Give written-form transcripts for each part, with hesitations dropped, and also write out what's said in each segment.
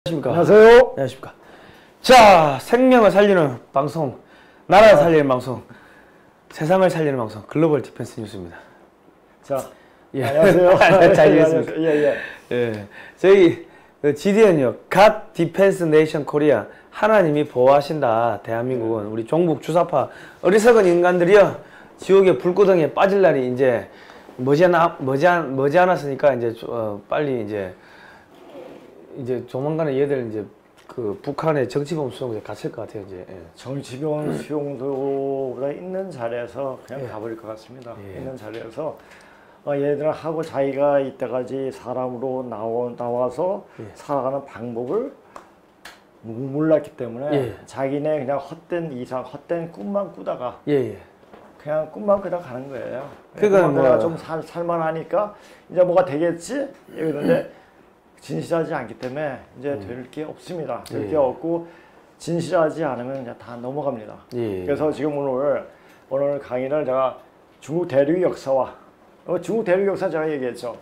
안녕하세요. 안녕하십니까. 자, 생명을 살리는 방송, 나라를 살리는 방송, 세상을 살리는 방송, 글로벌 디펜스 뉴스입니다. 자, 예. 안녕하세요. 잘 지냈습니까? 예. 저희 GDN요, God Defense Nation Korea, 하나님이 보호하신다. 대한민국은 우리 종북 주사파 어리석은 인간들이요, 지옥의 불구덩이에 빠질 날이 이제 머지않았으니까 이제 빨리 이제 조만간에 얘들 이제 그 북한의 정치범 수용소에 갇힐 것 같아요. 이제 정치병 수용소보다 있는 자리에서 그냥 가버릴 것 같습니다. 예. 있는 자리에서 얘들은 하고 자기가 이때까지 사람으로 나와서 살아가는 방법을 몰랐기 때문에 자기네 그냥 헛된 꿈만 꾸다가 그냥 꿈만 꾸다 가는 거예요. 그러니까 내가 좀 살만하니까 이제 뭐가 되겠지 이러는데 진실하지 않기 때문에 이제 될 게 없습니다. 될 게 없고 진실하지 않으면 그냥 다 넘어갑니다. 그래서 지금 오늘 강의를 제가 중국 대륙 역사와 중국 대륙 역사 제가 얘기했죠.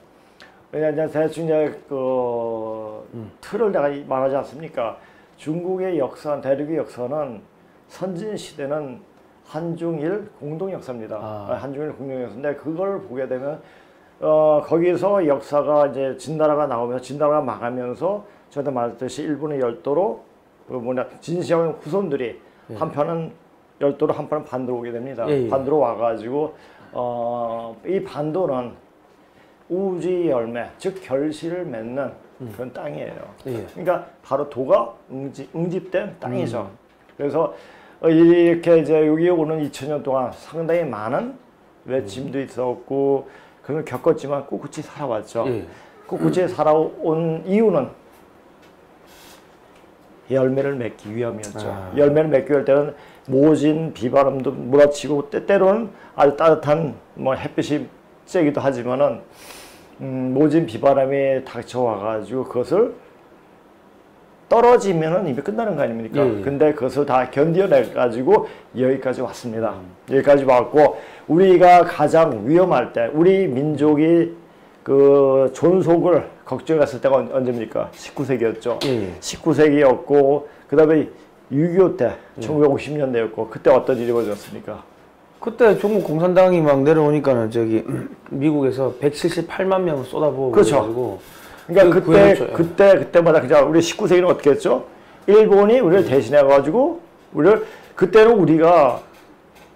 이제 대충 이제 그 틀을 내가 말하지 않습니까? 중국의 역사, 대륙의 역사는 선진 시대는 한중일 공동 역사입니다. 한중일 공동 역사인데 그걸 보게 되면 거기서 역사가 이제 진나라가 나오면서 진나라가 망하면서 저도 말했듯이 일본의 열도로 진시황 후손들이 한편은 열도로 한편은 반도로 오게 됩니다. 반도로 와가지고 이 반도는 우주의 열매, 즉 결실을 맺는 그런 땅이에요. 그러니까 바로 도가 응집된 땅이죠. 그래서 이렇게 이제 여기 오는 2000년 동안 상당히 많은 외침도 있었고 그걸 겪었지만 꿋꿋이 살아왔죠. 꿋꿋이 살아온 이유는 열매를 맺기 위함이었죠. 열매를 맺기 위할 때는 모진 비바람도 몰아치고 때로는 아주 따뜻한 햇빛이 쬐기도 하지만은 모진 비바람이 닥쳐와가지고 그것을 떨어지면은 이미 끝나는 거 아닙니까? 근데 그것을 다 견뎌내가지고 여기까지 왔습니다. 여기까지 왔고, 우리가 가장 위험할 때, 우리 민족이 그 존속을 걱정했을 때가 언제입니까? 19세기였죠. 19세기였고, 그 다음에 6.25 때, 1950년대였고, 그때 어떤 일이 벌어졌습니까? 그때 중국 공산당이 막 내려오니까는 저기 미국에서 178만 명을 쏟아부어 그렇죠. 그러니까 그때마다 그냥 우리 19세기는 어떻게 했죠? 일본이 우리를 대신해가지고 그때는 우리가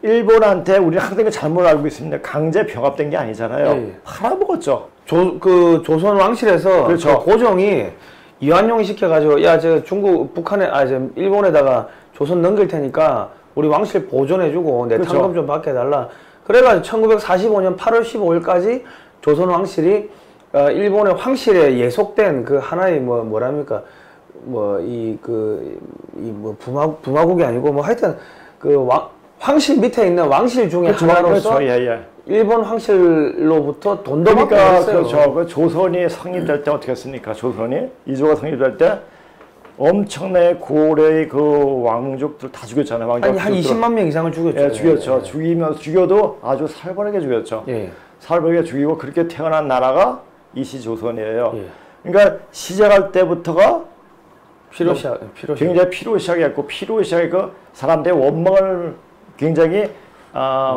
일본한테 우리 항상 잘못 알고 있습니다. 강제 병합된 게 아니잖아요. 팔아먹었죠. 조선 왕실에서 그렇죠. 그 고종이 이완용 시켜가지고 야 저 일본에다가 조선 넘길 테니까 우리 왕실 보존해주고 내 탕금 좀 받게 해달라. 그래가지고 1945년 8월 15일까지 조선 왕실이 일본의 황실에 예속된 그 하나의 뭐랍니까 부마국이 아니고 하여튼 그 황실 밑에 있는 왕실 중에 하나로서 일본 황실로부터 돈도 받고 있어요. 그렇죠. 그 조선이 성립될 때 어떻게 했습니까? 조선이 이조가 성립될 때 엄청나게 고려의 그 왕족들 다 죽였잖아요. 한 20만 명 이상을 죽였죠. 죽였죠. 죽여도 아주 살벌하게 죽였죠. 살벌하게 죽이고 그렇게 태어난 나라가 이시조선이에요. 그러니까 시작할 때부터가 굉장히 피로 시작했고 사람들의 원망을 굉장히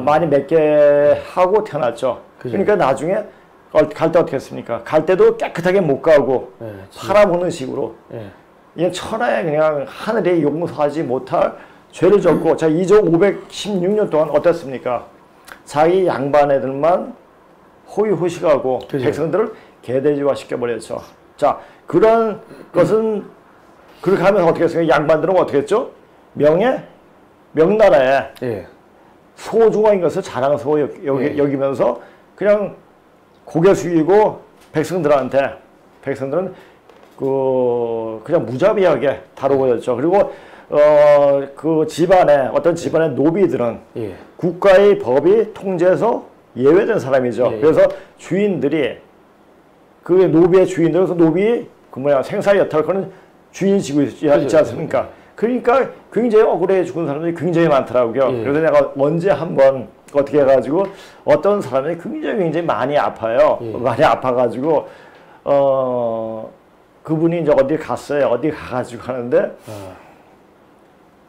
많이 맺게 하고 태어났죠. 그러니까 나중에 갈 때 어떻게 했습니까? 갈 때도 깨끗하게 못 가고 팔아먹는 식으로 이게 천하에 그냥 하늘에 용서하지 못할 죄를 졌고 자 이조 516년 동안 어땠습니까? 자기 양반 애들만 호의호식하고 백성들을 개돼지화 시켜버렸죠. 자, 그런 것은 그렇게 하면 어떻게 했습니까? 양반들은 어떻게 했죠? 명나라에 소중한 것을 자랑스러워 여기면서 그냥 고개 숙이고 백성들은 그냥 무자비하게 다루어졌죠. 그리고 어떤 집안의 노비들은 국가의 법이 통제해서 예외된 사람이죠. 그래서 주인들이 그 노비의 주인들은 그 노비 생사 여탈 그런 주인이 지고 있지 않습니까? 그러니까 굉장히 억울해 죽은 사람들이 굉장히 많더라고요. 그래서 내가 언제 한번 어떻게 해가지고 어떤 사람이 굉장히 많이 아파요. 많이 아파가지고 그분이 이제 어디 갔어요. 어디 가가지고 하는데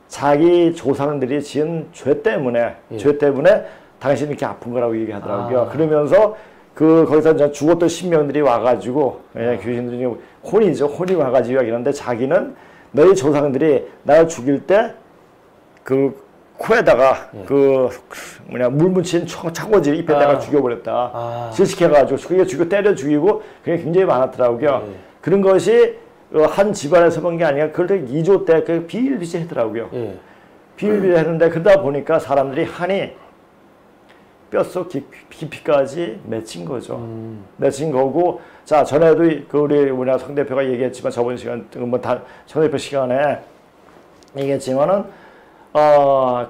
자기 조상들이 지은 죄 때문에 당신이 이렇게 아픈 거라고 얘기하더라고요. 그러면서 거기서 이제 죽었던 신명들이 와가지고 귀신들이 혼이 와가지고 이러는데 자기는 너희 조상들이 나를 죽일 때 코에다가 물 묻힌 차고지 입에다가 죽여버렸다. 질식해가지고 그게 때려 죽이고 그게 굉장히 많았더라고요. 그런 것이 한 집안에서 본 게 아니라 그걸 2조 때 비일비재하더라고요. 비일비재했는데 그러다 보니까 사람들이 한이 뼛속 깊이까지 맺힌 거죠. 맺힌 거고, 자, 전에도 우리 성 대표가 얘기했지만 저번 시간, 성 대표 시간에 얘기했지만은,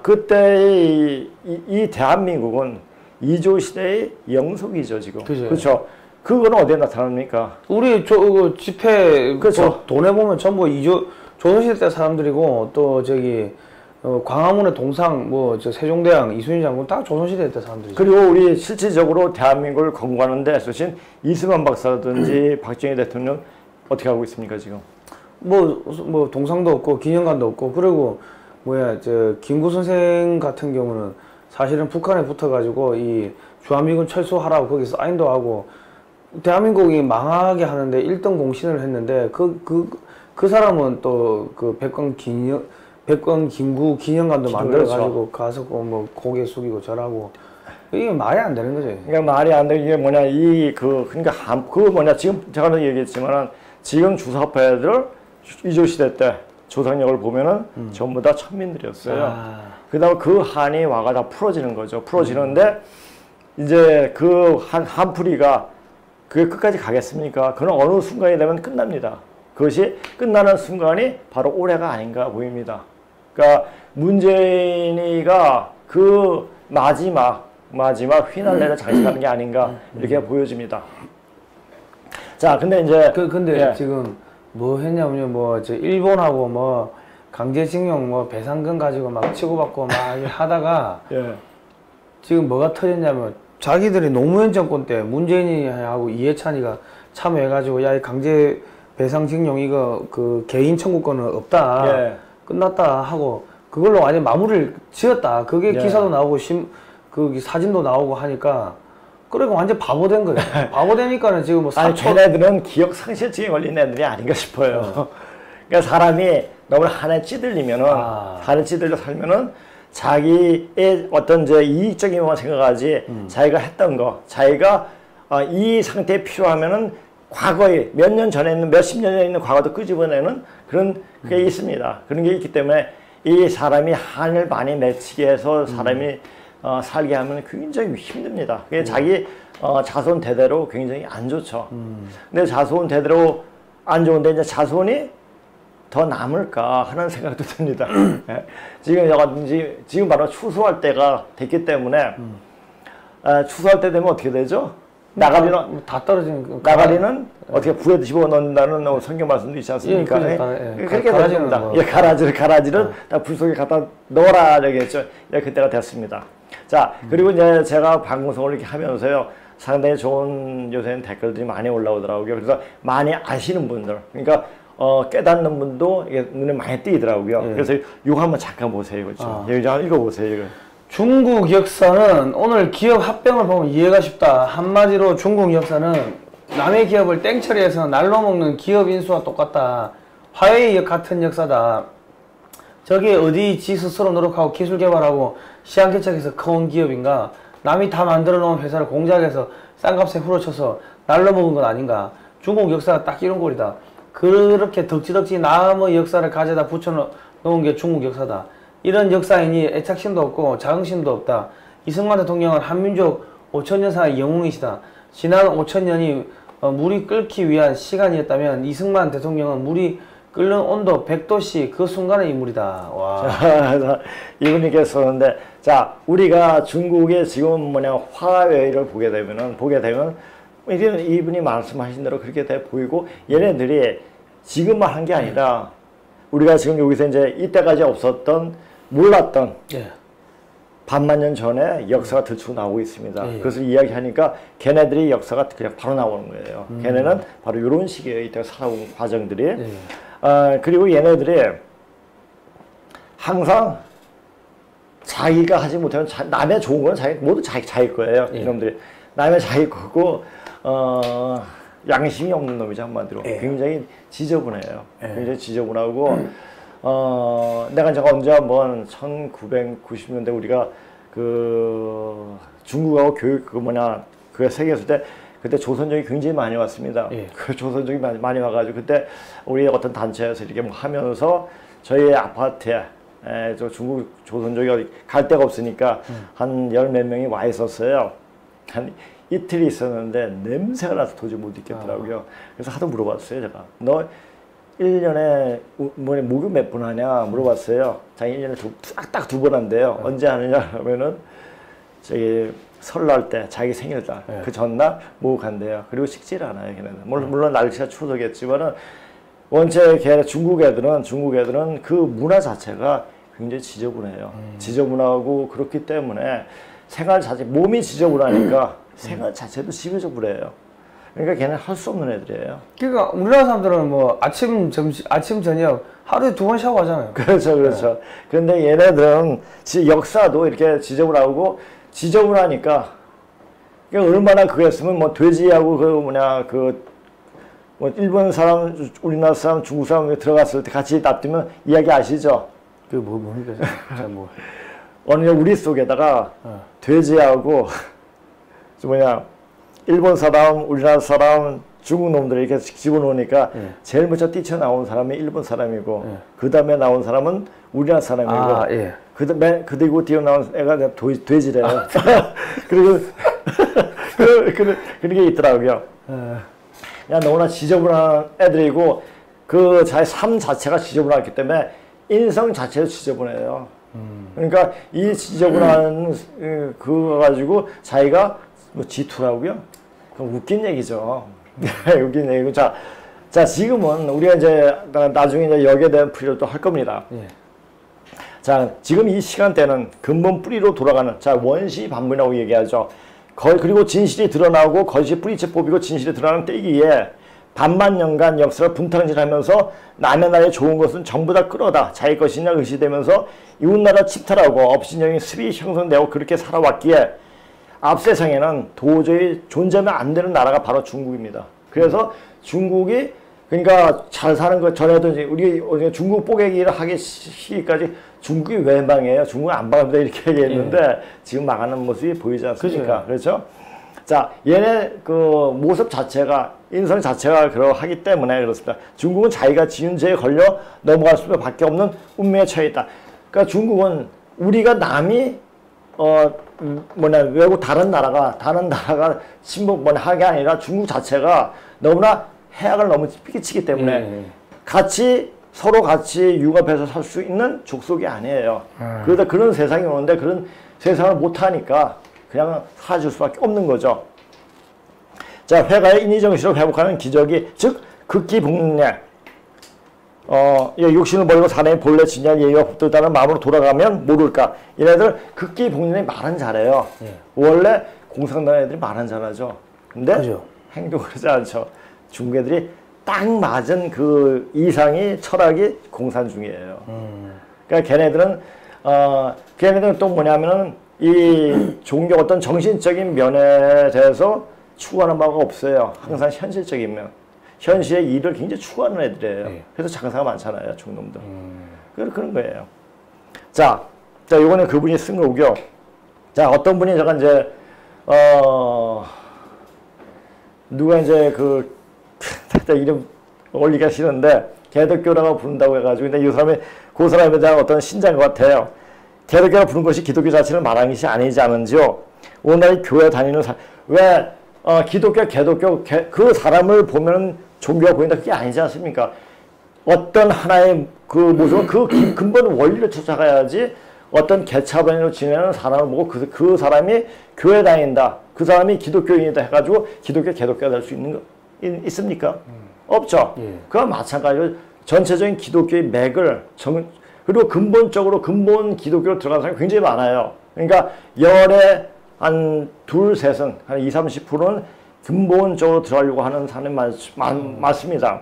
그때 이 대한민국은 2조 시대의 영속이죠, 지금. 그렇죠. 그거는 어디에 나타납니까? 우리 집회, 그렇죠. 돈에 보면 전부 조선시대 때 사람들이고, 또 광화문의 동상, 세종대왕, 이순신 장군 다 조선시대 때 사람들이죠. 그리고 우리 실질적으로 대한민국을 건국하는데 쓰신 이승만 박사라든지 박정희 대통령 어떻게 하고 있습니까, 지금? 동상도 없고, 기념관도 없고, 그리고, 김구 선생 같은 경우는 사실은 북한에 붙어가지고, 이 주한미군 철수하라고 거기 사인도 하고, 대한민국이 망하게 하는데 1등 공신을 했는데, 그 사람은 또 백광 김구 기념관도 만들어가지고 가서 고개 숙이고 절하고 이게 말이 안 되는 거죠. 그러니까 말이 안 되는 게 뭐냐 그러니까 지금 제가 얘기했지만은 지금 주사파애들 2조 시대 때 조상력을 보면은 전부 다 천민들이었어요. 그다음에 그 한이 와가 다 풀어지는 거죠. 풀어지는데 이제 한풀이가 그게 끝까지 가겠습니까? 그는 어느 순간이 되면 끝납니다. 그것이 끝나는 순간이 바로 올해가 아닌가 보입니다. 그러니까 문재인이가 마지막 휘날레를 장식하는 게 아닌가 이렇게 보여집니다. 자, 근데 이제 근데 지금 했냐면 일본하고 강제징용 배상금 가지고 막 치고받고 막 하다가 지금 뭐가 터졌냐면 자기들이 노무현 정권 때 문재인이하고 이해찬이가 참여해가지고 야, 이 강제 배상징용 이거 개인 청구권은 없다. 끝났다 하고 그걸로 완전 마무리를 지었다. 그게 기사도 나오고 사진도 나오고 하니까 그리고 완전 바보 된 거예요. 바보 되니까는 지금 걔네들은 기억 상실증에 걸린 애들이 아닌가 싶어요. 그러니까 사람이 너무 한에 찌들리면은 한에 찌들려 살면은 자기의 어떤 이익적인 것만 생각하지 자기가 했던 거, 자기가 이 상태에 필요하면은 과거에 몇 년 전에 있는 몇십 년 전에 있는 과거도 끄집어내는 그런 게 있습니다. 그런 게 있기 때문에 이 사람이 한을 많이 맺히게 해서 사람이 살게 하면 굉장히 힘듭니다. 그게 자기 자손 대대로 굉장히 안 좋죠. 근데 자손 대대로 안 좋은데 이제 자손이 더 남을까 하는 생각도 듭니다. 지금 바로 추수할 때가 됐기 때문에 추수할 때 되면 어떻게 되죠? 나가리는 다 떨어지는 나가리는 어떻게 불에 집어 넣는다는 성경 말씀도 있지 않습니까? 그렇게 됩니다. 가라지를 다 불 속에 갖다 넣어라 되겠죠. 그때가 됐습니다. 자, 그리고 이제 제가 방송을 이렇게 하면서요 상당히 좋은 요새는 댓글들이 많이 올라오더라고요. 그래서 많이 아시는 분들, 그러니까 깨닫는 분도 눈에 많이 띄더라고요. 그래서 이거 한번 잠깐 보세요, 그렇죠? 여기 좀 읽어보세요, 이거. 중국 역사는 오늘 기업 합병을 보면 이해가 쉽다. 한마디로 중국 역사는 남의 기업을 땡처리해서 날로 먹는 기업 인수와 똑같다. 화웨이 같은 역사다. 저게 어디 지 스스로 노력하고 기술 개발하고 시장 개척해서 커온 기업인가? 남이 다 만들어 놓은 회사를 공작해서 싼 값에 후려쳐서 날로 먹은 건 아닌가? 중국 역사가 딱 이런 꼴이다. 그렇게 덕지덕지 남의 역사를 가져다 붙여놓은 게 중국 역사다. 이런 역사인이 애착심도 없고 자긍심도 없다. 이승만 대통령은 한민족 5천년사의 영웅이시다. 지난 5천년이 물이 끓기 위한 시간이었다면 이승만 대통령은 물이 끓는 온도 100도씨 그 순간의 인물이다. 와. 자, 이분께서 썼는데, 자, 우리가 중국의 지금 화웨이를 보게 되면 이분이 말씀하신 대로 그렇게 돼 보이고, 얘네들이 지금만 한 게 아니라 우리가 지금 여기서 이제 이때까지 없었던 몰랐던 반만 년 전에 역사가 들추고 나오고 있습니다. 그것을 이야기하니까 걔네들이 역사가 그냥 바로 나오는 거예요. 걔네는 바로 이런 식이에요. 이때 살아온 과정들이. 그리고 얘네들이 항상 자기가 하지 못하면 남의 좋은 건 모두 자기 거예요. 이놈들이. 남의 자기 거고 양심이 없는 놈이죠, 한마디로. 굉장히 지저분해요. 굉장히 지저분하고 내가 언제 한번 1990년대 우리가 그 중국하고 교육 그 세계였을 때 그때 조선족이 굉장히 많이 왔습니다. 그 조선족이 많이 와가지고 그때 우리 어떤 단체에서 이렇게 뭐 하면서 저희 아파트에 저 중국 조선족이 갈 데가 없으니까 한 열 몇 명이 와 있었어요. 한 이틀 있었는데 냄새가 나서 도저히 못 있겠더라고요. 그래서 하도 물어봤어요, 제가. 너 1년에 목욕 몇 번 하냐 물어봤어요. 자기 1년에 딱 두 번 한대요. 언제 하느냐 그러면은 저기 설날 때 자기 생일날 그 전날 목욕한대요. 그리고 식지를 않아요, 걔네는. 물론 날씨가 추워서겠지만은 원체 중국 애들은 그 문화 자체가 굉장히 지저분해요. 지저분하고 그렇기 때문에 생활 자체, 몸이 지저분하니까 생활 자체도 지저분해요. 그러니까 걔는 할 수 없는 애들이에요. 그러니까 우리나라 사람들은 뭐 아침, 점심, 아침, 저녁 하루에 2번 샤워하잖아요. 그렇죠. 그런데 얘네들은 역사도 이렇게 지저분하고 지저분하니까 그러니까 얼마나 그랬으면 뭐 돼지하고 뭐 일본 사람, 우리나라 사람, 중국 사람 들어갔을 때 같이 납두면 이야기 아시죠? 그게 뭡니까? 뭐. 어느 우리 속에다가 돼지하고 일본 사람, 우리나라 사람, 중국 놈들을 이렇게 집어넣으니까 제일 먼저 뛰쳐나온 사람이 일본 사람이고 그 다음에 나온 사람은 우리나라 사람이고 그리고 뒤에 나온 애가 돼지래요. 그리고 그런 게 있더라고요. 야, 너무나 지저분한 애들이고 그 자기 삶 자체가 지저분하기 때문에 인성 자체도 지저분해요. 그러니까 이 지저분한 그거 가지고 자기가 뭐 지투라고요? 그럼 웃긴 얘기죠. 웃긴 얘기고. 자, 지금은 우리가 이제 나중에 이제 여기에 대한 풀이를 또 할 겁니다. 자, 지금 이 시간대는 근본 뿌리로 돌아가는, 자, 원시 반문이라고 얘기하죠. 그리고 진실이 드러나고 거짓이 뿌리채 뽑히고 진실이 드러나는 때이기에 반만 년간 역사를 분탕질하면서 남의 나라에 좋은 것은 전부 다 끌어다 자기 것이냐 의시되면서 이웃나라 침탈하고 업신여긴 습이 형성되고 그렇게 살아왔기에 앞세상에는 도저히 존재하면 안 되는 나라가 바로 중국입니다. 그래서 중국이 그러니까 잘 사는 것 전에도 이제 우리 중국 뽀개기를 하기 시기까지 중국이 왜 망해요? 중국은 안 망합니다 이렇게 얘기했는데 지금 망하는 모습이 보이지 않습니까? 그렇죠? 자, 얘네 그 모습 자체가 인성 자체가 그러하기 때문에 그렇습니다. 중국은 자기가 지은 죄에 걸려 넘어갈 수밖에 없는 운명에 처해 있다. 그러니까 중국은 우리가 남이 외국 다른 나라가 침묵하는 게 아니라 중국 자체가 너무나 해악을 너무 끼치기 때문에 서로 같이 융합해서 살 수 있는 족속이 아니에요. 그러다 그런 세상이 오는데 그런 세상을 못하니까 그냥 사라질 수밖에 없는 거죠. 자, 회가의 인의정신을 회복하는 기적이 즉 극기복례 육신을 버리고 사람이 본래 지니한 예의와 법도에 따른 마음으로 돌아가면 모를까. 얘네들 극기복례 말은 잘해요. 원래 공산당 애들이 말은 잘하죠. 근데 그죠. 행동을 하지 않죠. 중국 애들이 딱 맞은 그 이상이 철학이 공산중이에요. 그러니까 걔네들은 또 뭐냐면은 이 종교 어떤 정신적인 면에 대해서 추구하는 바가 없어요. 항상 현실적인 면. 현실의 일을 굉장히 추구하는 애들이에요. 그래서 장사가 많잖아요, 중놈들. 그런 거예요. 자, 요거는 그분이 쓴 거고요. 자, 어떤 분이 잠깐 이제, 누가 이제 이름 올리기가 싫은데, 개덕교라고 부른다고 해가지고, 근데 이 사람이, 그 사람에 대한 어떤 신자인 것 같아요. 개덕교라 부른 것이 기독교 자체를 말하는 것이 아니지 않은지요. 오늘 교회 다니는 사람, 왜, 기독교, 개독교, 그 사람을 보면 종교가 보인다. 그게 아니지 않습니까? 어떤 하나의 그 모습은 그 근본 원리를 찾아가야지 어떤 개차반으로 지내는 사람을 보고 그 사람이 교회 다닌다. 그 사람이 기독교인이다 해가지고 기독교, 개독교가 될 수 있는 거 있습니까? 없죠. 그와 마찬가지로 전체적인 기독교의 맥을 그리고 근본적으로 근본 기독교로 들어가는 사람이 굉장히 많아요. 그러니까 열에 한 둘, 셋은 한 20, 30%는 근본적으로 들어가려고 하는 사람이 많습니다.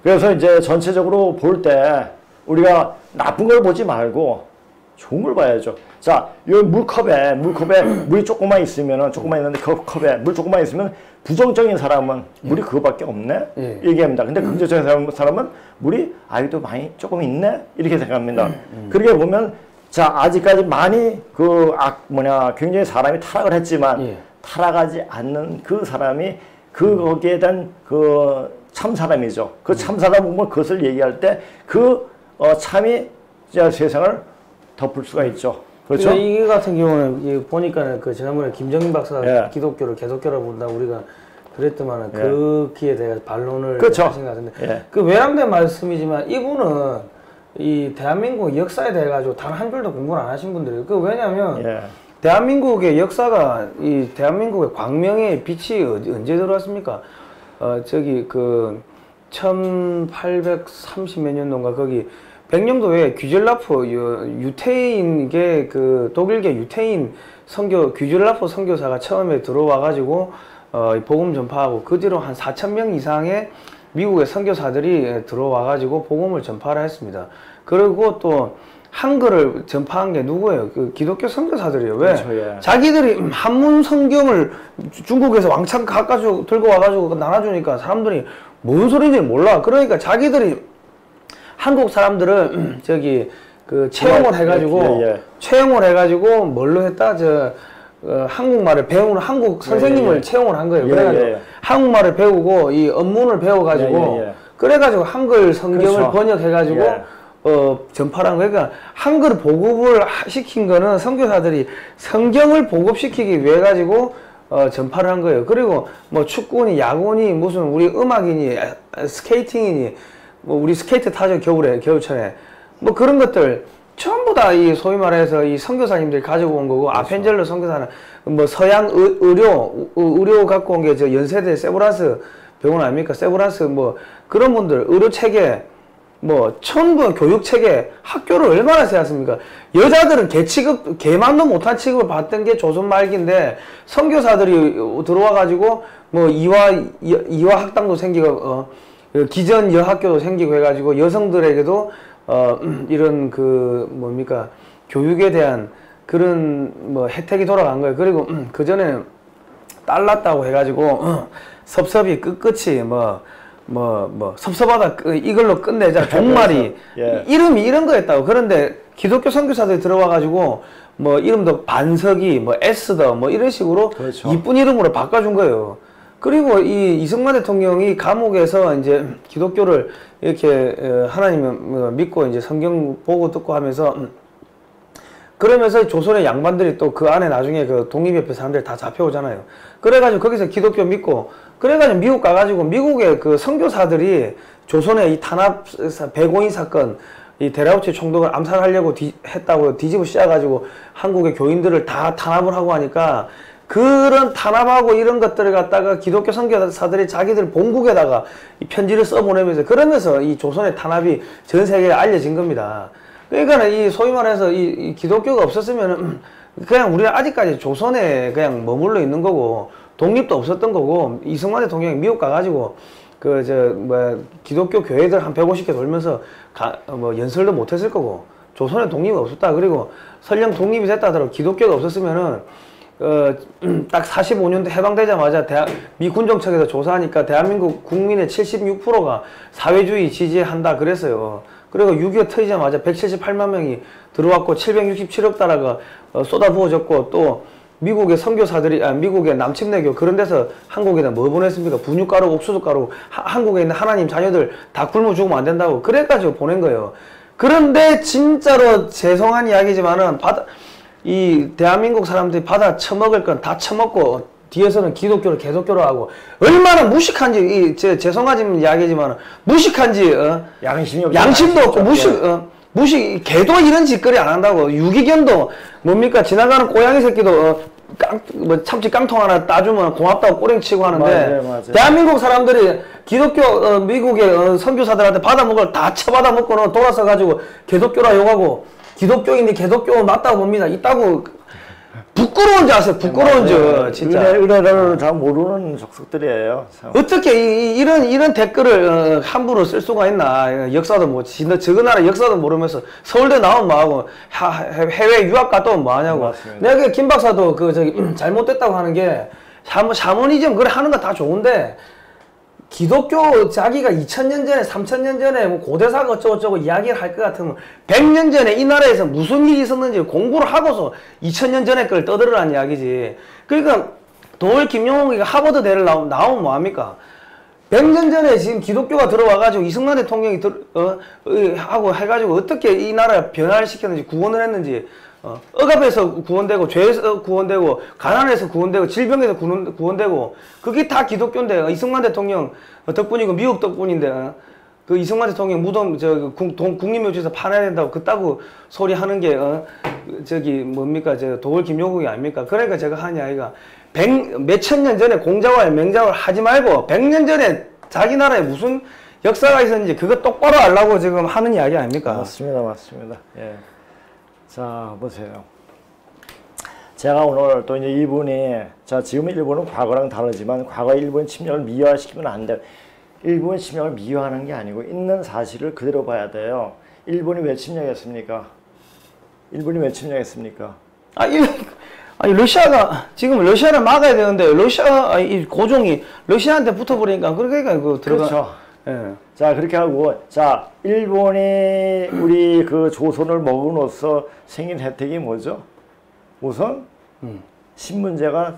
그래서 이제 전체적으로 볼 때 우리가 나쁜 걸 보지 말고 좋은 걸 봐야죠. 자, 이 물컵에 물이 조금만 있으면은, 조금만 있는데 그 컵에 물 조금만 있으면 부정적인 사람은 물이 그거밖에 없네? 얘기합니다. 근데 긍정적인 사람은 물이 아직도 많이 조금 있네? 이렇게 생각합니다. 그렇게 보면, 자, 아직까지 많이 굉장히 사람이 타락을 했지만, 타락하지 않는 그 사람이 거기에 대한 참 사람이죠. 그 참 사람 보면 그것을 얘기할 때 참이 세상을 덮을 수가 있죠. 그렇죠? 이 같은 경우는 보니까 지난번에 김정인 박사가 기독교를 개독교라고 본다고 우리가 그랬더만 거기에 대해 반론을 그렇죠. 하신 것 같은데 그 외람된 말씀이지만 이분은 이 대한민국 역사에 대해 가지고 단 한 줄도 공부를 안 하신 분들이에요. 왜냐하면 대한민국의 역사가 이 대한민국의 광명의 빛이 언제 들어왔습니까? 1830 몇 년도인가 거기 백령도에 귀젤라프 유태인계 독일계 유태인 귀젤라프 선교사가 처음에 들어와 가지고 복음 전파하고 그 뒤로 한 4,000명 이상의 미국의 선교사들이 들어와 가지고 복음을 전파를 했습니다. 그리고 또 한글을 전파한 게 누구예요? 기독교 선교사들이에요. 왜? 그렇죠, 자기들이 한문 성경을 중국에서 왕창 가까이 들고 와가지고 나눠주니까 사람들이 뭔 소리인지 몰라. 그러니까 자기들이 한국 사람들을 채용을 해가지고 채용을 해가지고 뭘로 했다? 한국말을 배우는 한국 선생님을 채용을 한 거예요. 그래가지고 한국말을 배우고 이 언문을 배워가지고 그래가지고 한글 성경을 그렇죠. 번역해가지고 전파를 한 거예요. 그러니까 한글 보급을 시킨 거는 선교사들이 성경을 보급시키기 위해 가지고 전파를 한 거예요. 그리고 뭐 축구니 야구니 무슨 우리 음악이니 스케이팅이니 뭐 우리 스케이트 타죠. 겨울철에 뭐 그런 것들 전부 다 이 소위 말해서 이 선교사님들이 가지고 온 거고. 그렇죠. 아펜젤러 선교사는 뭐 서양 의료 갖고 온 게 저 연세대 세브란스 병원 아닙니까? 세브란스 뭐 그런 분들 의료 체계 뭐 전부 교육 체계 학교를 얼마나 세웠습니까? 여자들은 개만도 못한 취급을 받던 게 조선 말기인데 선교사들이 들어와 가지고 뭐 이화 학당도 생기고 기전 여학교도 생기고 해가지고 여성들에게도 이런 교육에 대한 그런 뭐 혜택이 돌아간 거예요. 그리고 그 전에는 딸 낳았다고 해가지고 섭섭이 끝끝이 섭섭하다 이걸로 끝내자 종말이 이름이 이런 거였다고. 그런데 기독교 선교사들이 들어와가지고 뭐 이름도 반석이 뭐 에스더 뭐 이런 식으로 그렇죠. 이쁜 이름으로 바꿔준 거예요. 그리고 이 이승만 대통령이 감옥에서 이제 기독교를 이렇게 하나님을 믿고 이제 성경 보고 듣고 하면서 그러면서 조선의 양반들이 또 그 안에 나중에 그 독립협회 사람들이 다 잡혀오잖아요. 그래가지고 거기서 기독교 믿고 그래가지고 미국 가가지고 미국의 그 선교사들이 조선의 이 탄압 백오인 사건 이 데라우치 총독을 암살하려고 했다고 뒤집어 씌워가지고 한국의 교인들을 다 탄압을 하고 하니까 그런 탄압하고 이런 것들을 갖다가 기독교 선교사들이 자기들 본국에다가 이 편지를 써보내면서 그러면서 이 조선의 탄압이 전 세계에 알려진 겁니다. 그러니까 이 소위 말해서 이 기독교가 없었으면 그냥 우리는 아직까지 조선에 그냥 머물러 있는 거고 독립도 없었던 거고 이승만 대통령이 미국 가가지고 기독교 교회들 한 150개 돌면서 연설도 못했을 거고 조선에 독립이 없었다. 그리고 설령 독립이 됐다 하더라도 기독교가 없었으면은 딱 45년도 해방되자마자 미 군정청에서 조사하니까 대한민국 국민의 76%가 사회주의 지지한다 그랬어요. 그리고 6.25 터지자마자 178만 명이 들어왔고 767억 달러가 쏟아부어졌고 또 미국의 선교사들이 미국의 남침내교 그런 데서 한국에다 뭐 보냈습니까? 분유가루, 옥수수가루 한국에 있는 하나님 자녀들 다 굶어 죽으면 안 된다고 그래가지고 보낸 거예요. 그런데 진짜로 죄송한 이야기지만은 이 대한민국 사람들이 받아 처먹을 건 다 처먹고 뒤에서는 기독교를 개독교로 하고 얼마나 무식한지 죄송하지만 이야기지만 무식한지 양심도 없고 무식 개도 이런 짓거리 안 한다고. 유기견도 뭡니까 지나가는 고양이 새끼도 참치 깡통 하나 따주면 고맙다고 꼬랭치고 하는데 맞아요. 대한민국 사람들이 기독교 미국의 선교사들한테 받아먹을 다 처받아먹고는 돌아서 가지고 개독교라 욕하고 기독교인데 개독교 맞다고 봅니다. 있다고 부끄러운 줄 아세요? 부끄러운 줄 진짜. 은혜를 잘 모르는 족속들이에요. 참. 어떻게 이런 댓글을 함부로 쓸 수가 있나? 역사도 뭐 저거 나라 역사도 모르면서 서울대 나온 뭐하고 해외 유학 갔다 오면 뭐하냐고. 맞습니다. 내가 김 박사도 그 저기 잘못됐다고 하는 게 샤머니즘 그래 하는 거 다 좋은데 기독교 자기가 2000년 전에 3000년 전에 뭐 고대사가 어쩌고저쩌고 이야기를 할 것 같으면 100년 전에 이 나라에서 무슨 일이 있었는지 공부를 하고서 2000년 전에 걸 떠들으라는 이야기지. 그러니까 도월 김용옥이가 하버드대를 나오면 뭐합니까? 100년 전에 지금 기독교가 들어와가지고 이승만 대통령이 하고 해가지고 어떻게 이 나라를 변화를 시켰는지 구원을 했는지 억압에서 구원되고 죄에서 구원되고 가난에서 구원되고 질병에서 구원되고 그게 다 기독교인데 이승만 대통령 덕분이고 미국 덕분인데 그 이승만 대통령 무덤 국립묘지에서 파내야 된다고 그따구 소리 하는 게 저기 뭡니까 저 도월 김용국이 아닙니까? 그러니까 제가 하는 이야기가 몇천 년 전에 공자와 맹자를 하지 말고 100년 전에 자기 나라에 무슨 역사가 있었는지 그거 똑바로 알라고 지금 하는 이야기 아닙니까? 맞습니다, 맞습니다. 예. 자, 보세요. 제가 오늘 또 이제 이분이, 자, 지금 일본은 과거랑 다르지만 과거 일본 침략을 미화시키면 안 돼요. 일본 침략을 미화하는 게 아니고 있는 사실을 그대로 봐야 돼요. 일본이 왜 침략했습니까? 일본이 왜 침략했습니까? 아니 러시아가 지금 러시아를 막아야 되는데 이 고종이 러시아한테 붙어버리니까 그러니까 그 들어가. 그렇죠. 예. 자, 그렇게 하고, 자, 일본이 우리 그 조선을 먹음으로써 생긴 혜택이 뭐죠? 우선 신문제가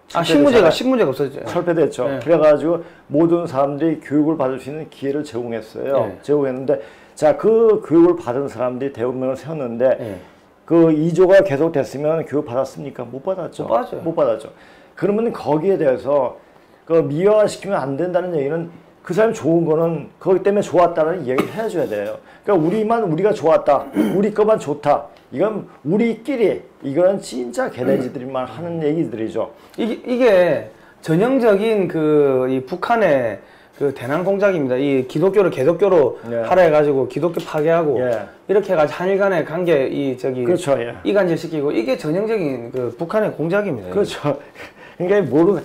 신문제가 없어졌죠. 철폐됐죠. 네. 그래가지고 모든 사람들이 교육을 받을 수 있는 기회를 제공했어요. 네. 제공했는데, 자, 그 교육을 받은 사람들이 대운명을 세웠는데, 네. 그 이조가 계속 됐으면 교육 받았습니까? 못 받았죠. 못 받았죠. 그러면 거기에 대해서 그 미화시키면 안 된다는 얘기는 그 사람이 좋은 거는 그것 때문에 좋았다는 얘기를 해줘야 돼요. 그러니까 우리가 좋았다, 우리 것만 좋다. 이건 우리끼리, 이건 진짜 개돼지들만 하는 얘기들이죠. 이게 전형적인 이 북한의 그 대남 공작입니다. 이 기독교를 개독교로 하라 해가지고 기독교 파괴하고 이렇게 해가지고 한일 간의 관계 그렇죠. 이간질 시키고 이게 전형적인 그 북한의 공작입니다. 그렇죠. 그러니까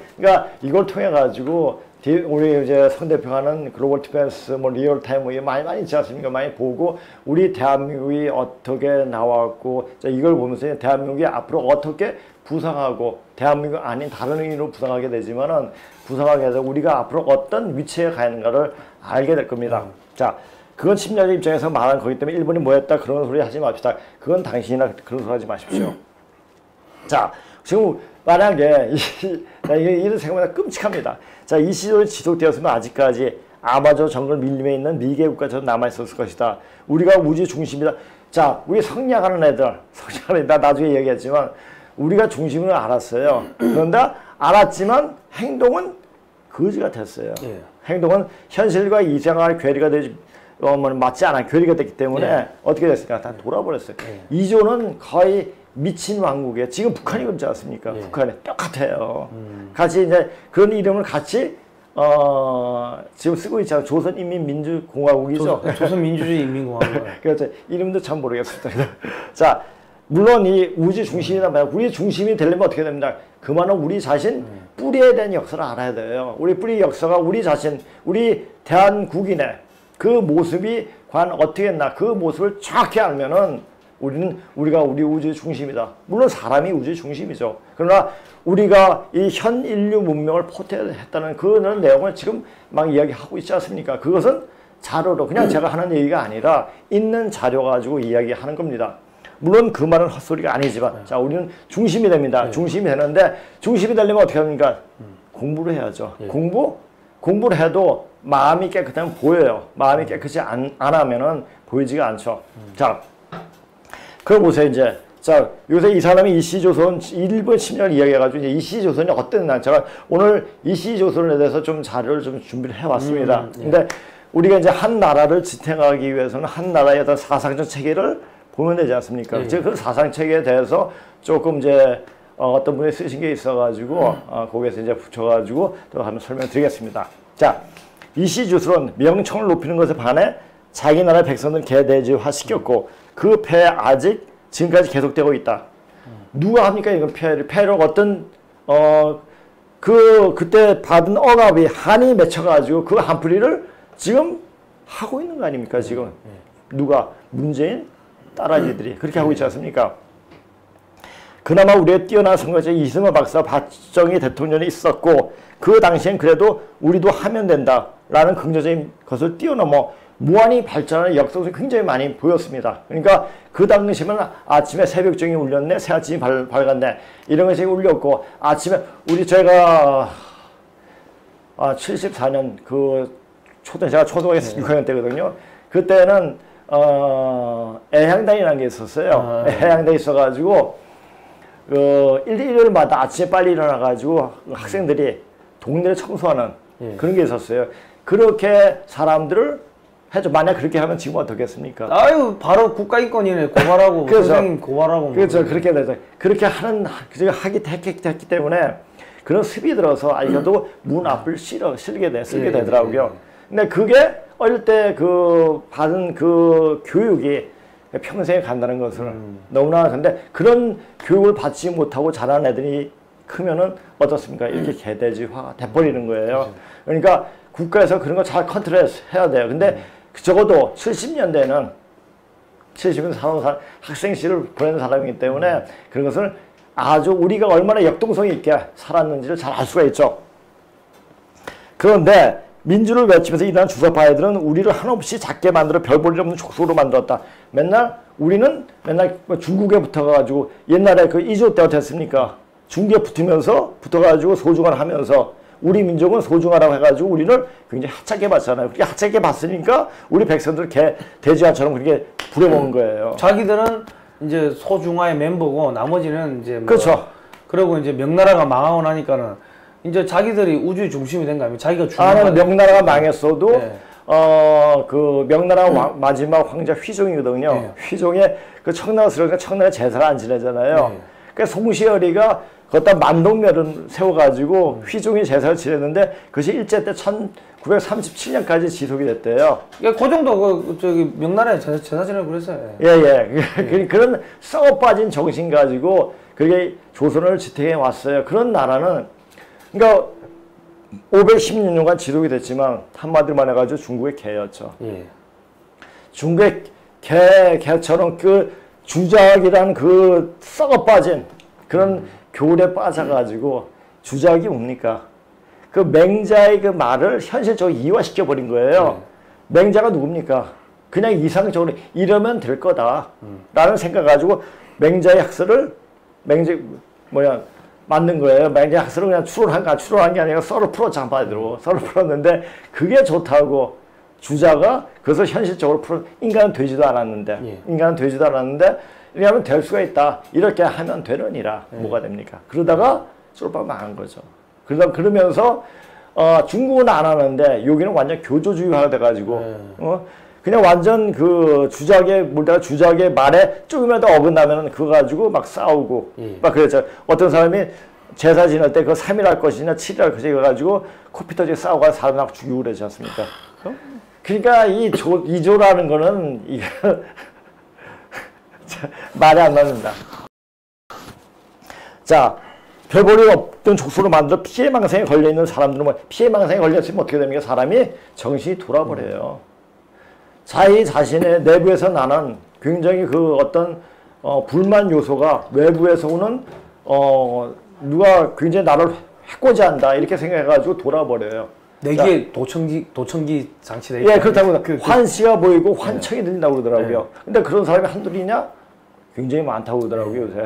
이걸 통해 가지고 우리 이제 성 대표가 하는 글로벌 디펜스 뭐 리얼타임 뭐 많이 있지 않습니까? 많이 보고 우리 대한민국이 어떻게 나왔고 이걸 보면서 대한민국이 앞으로 어떻게 부상하고 대한민국 아닌 다른 의미로 부상하게 되지만은 부상하게 해서 우리가 앞으로 어떤 위치에 가는가를 알게 될 겁니다. 자, 그건 침략의 입장에서 말한 거기 때문에 일본이 뭐 했다 그런 소리 하지 맙시다. 그건 당신이나 그런 소리 하지 마십시오. 자, 지금 만약에 이런 생각보다 끔찍합니다. 자, 이 시절이 지속되었으면 아직까지 아마존 정글 밀림에 있는 미개국가 저 남아있었을 것이다. 우리가 우주 중심이다. 자, 우리 성장하는 애들, 나 나중에 얘기했지만 우리가 중심을 알았어요. 그런데 알았지만 행동은 거지가 됐어요. 행동은 현실과 이생활 괴리가 되지 맞지 않아 괴리가 됐기 때문에 어떻게 됐습니까? 다 돌아버렸어요. 이조는 거의 미친 왕국이에요. 지금 북한이 그렇지 않습니까? 북한이 똑같아요. 같이 이제 그런 이름을 같이 지금 쓰고 있잖아요. 조선인민민주공화국이죠. 조선민주주의 인민공화국. 그렇죠. 이름도 참 모르겠습니다. 자, 물론 이 우주 중심이란 말이야. 우리 중심이 되려면 어떻게 됩니다. 그만은 우리 자신 뿌리에 대한 역사를 알아야 돼요. 우리 뿌리 역사가 우리 자신, 우리 대한국인의 그 모습이 과연 어떻게 했나 그 모습을 정확히 알면은 우리가 우리 우주의 중심이다. 물론 사람이 우주의 중심이죠. 그러나 우리가 이 현 인류 문명을 포태했다는 그런 내용을 지금 막 이야기하고 있지 않습니까? 그것은 자료로 그냥 제가 하는 얘기가 아니라 있는 자료 가지고 이야기하는 겁니다. 물론 그 말은 헛소리가 아니지만 자, 우리는 중심이 됩니다. 중심이 되는데 중심이 되려면 어떻게 합니까? 공부를 해야죠. 공부를 해도 마음이 깨끗하면 보여요. 마음이 깨끗이 안 하면은 보이지가 않죠. 자, 그걸 보세요, 이제. 자, 요새 이 사람이 이시조선, 일본 침략을 이야기해가지고, 이제 이시조선이 어땠나. 제가 오늘 이시조선에 대해서 좀 자료를 좀 준비를 해왔습니다. 근데 우리가 이제 한 나라를 지탱하기 위해서는 한 나라의 어떤 사상적 체계를 보면 되지 않습니까? 그 사상 체계에 대해서 조금 이제 어떤 분이 쓰신 게 있어가지고, 거기에서 이제 붙여가지고 또 한번 설명드리겠습니다. 자, 이시조선은 명청을 높이는 것에 반해 자기 나라 백성들 개돼지화 시켰고 그 폐해 아직 지금까지 계속되고 있다. 누가 합니까 이건 폐해를 어떤 그때 받은 억압이 한이 맺혀가지고 그 한풀이를 지금 하고 있는 거 아닙니까 지금 누가 문재인 따라지들이 그렇게 하고 있지 않습니까? 그나마 우리의 뛰어난 선거자 이승만 박사 박정희 대통령이 있었고 그 당시엔 그래도 우리도 하면 된다라는 긍정적인 것을 뛰어넘어 무한히 발전하는 역사성이 굉장히 많이 보였습니다. 그러니까 그 당시면 아침에 새벽종이 울렸네, 새아침이 밝았네 이런 것이 울렸고 아침에 저희가 74년 제가 초등학교 6학년 때거든요. 그때는 애향단이라는 게 있었어요. 애향단이 있어가지고 일요일마다 아침에 빨리 일어나가지고 학생들이 동네를 청소하는 그런 게 있었어요. 그렇게 사람들을 해줘. 만약 그렇게 하면 지금 어떻겠습니까? 아유, 바로 국가인권위원회 고발하고 그렇죠. 선생님 고발하고 그렇죠. 그렇게 되죠. 그렇게 했기 때문에 그런 습이 들어서 아이가도 문 앞을 쓸게 되더라고요. 근데 그게 어릴 때 받은 교육이 평생에 간다는 것을 너무나 근데 그런 교육을 받지 못하고 자라는 애들이 크면은 어떻습니까? 이렇게 개돼지화가 돼버리는 거예요. 그러니까 국가에서 그런 거 잘 컨트롤해야 돼요. 근데 적어도 70년대에는 70년 학생시를 보내는 사람이기 때문에 그런 것을 아주 우리가 얼마나 역동성 있게 살았는지를 잘 알 수가 있죠. 그런데 민주를 외치면서 일어난 주사파이들은 우리를 한없이 작게 만들어 별 볼 일 없는 족속으로 만들었다. 우리는 맨날 중국에 붙어가지고 옛날에 이조 때가 됐습니까? 중국에 붙어가지고 소중하라 하면서 우리 민족은 소중하라고 해가지고 우리를 굉장히 하찮게 봤잖아요. 그렇게 하찮게 봤으니까 우리 백성들 돼지화처럼 그렇게 부려먹은 거예요. 자기들은 이제 소중화의 멤버고 나머지는 이제 그렇죠. 그리고 이제 명나라가 망하고 나니까는 이제 자기들이 우주의 중심이 된 거 아니에요? 자기가 중요한 명나라가 망했어도 명나라 마지막 황제 휘종이거든요. 휘종의 청나라스러우니까 청나라 제사를 안 지내잖아요. 그러니까 송시열이가 거기다 만동멸을 세워가지고 휘종이 제사를 지냈는데 그것이 일제 때 1937년까지 지속이 됐대요. 그 정도 명나라에 제사 지내고 그랬어요. 그런 썩어 빠진 정신 가지고 그게 조선을 지탱해 왔어요. 그런 나라는 그러니까 516년간 지속이 됐지만 한마디로 말해가지고 중국의 개였죠. 중국의 개처럼 주작이란 썩어 빠진 그런 교울에 빠져가지고 주작이 뭡니까? 맹자의 말을 현실적으로 이화시켜 버린 거예요. 맹자가 누굽니까? 그냥 이상적으로 이러면 될 거다 라는 생각 가지고 맹자의 학설을 만든 거예요. 맹자의 학설을 그냥 추론한 게 아니라 썰을 풀었죠. 한마디로 썰을 풀었는데 그게 좋다고 주자가 그것을 현실적으로 인간은 되지도 않았는데 이렇게 하면 될 수가 있다. 이렇게 하면 되느니라. 뭐가 됩니까? 그러다가 쫄빠 망한 거죠. 그러면서 중국은 안 하는데 여기는 완전 교조주의화가 돼가지고 그냥 완전 주작의 말에 조금이라도 어긋나면 그거 가지고 막 싸우고 막 그랬죠. 어떤 사람이 제사 지낼 때 3일 할 것이냐 7일 할 것이냐 가지고 코피 터지게 싸우고 사람 죽이고 그러지 않습니까? 그러니까 이조라는 거는 말이 안 나옵니다. 자, 별 볼 일 없던 족속으로 만들어 피해망상에 걸려있는 사람들은 피해망상에 걸렸으면 어떻게 됩니까? 사람이 정신이 돌아버려요. 자기 자신의 내부에서 나는 굉장히 어떤 불만 요소가 외부에서 오는 누가 굉장히 나를 해코지한다 이렇게 생각해가지고 돌아버려요. 내게 도청기 장치다. 그렇다고 환시가 보이고 환청이 들린다고 그러더라고요. 근데 그런 사람이 한둘이냐? 굉장히 많다고 그러더라고요, 요새.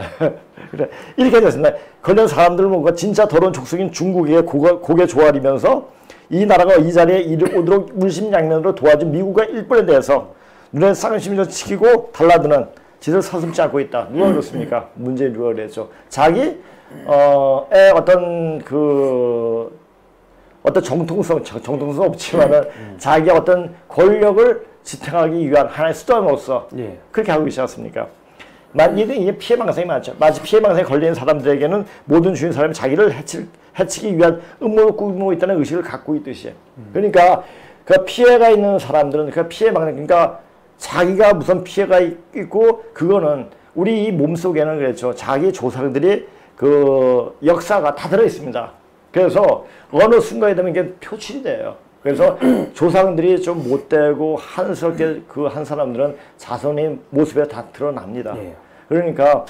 그래, 이렇게 됐습니다. 그런 사람들은 뭔가 진짜 더러운 족속인 중국의 고개 조아리면서 이 나라가 이 자리에 오도록 물심양면으로 도와준 미국과 일본에 대해서 눈에 쌍심을 치키고 달라드는 짓을 서슴지 않고 있다. 누가 그렇습니까? 문재인 누가 그랬죠. 자기의 어떤 정통성 없지만은 자기의 어떤 권력을 지탱하기 위한 하나의 수단으로서 그렇게 하고 있지 않습니까? 이게 피해망상이 많죠. 마치 피해망상에 걸린 사람들에게는 모든 주인 사람이 자기를 해치기 위한 음모를 꾸미고 있다는 의식을 갖고 있듯이. 그러니까 그 피해가 있는 사람들은 그 피해 막는, 그러니까 자기가 무슨 피해가 있고, 그거는 우리 이 몸속에는 그렇죠. 자기 조상들이 그 역사가 다 들어 있습니다. 그래서 어느 순간이 되면 이게 표출이 돼요. 그래서 조상들이 좀 못되고 한스럽게 그 한 사람들은 자손의 모습에 다 드러납니다. 그러니까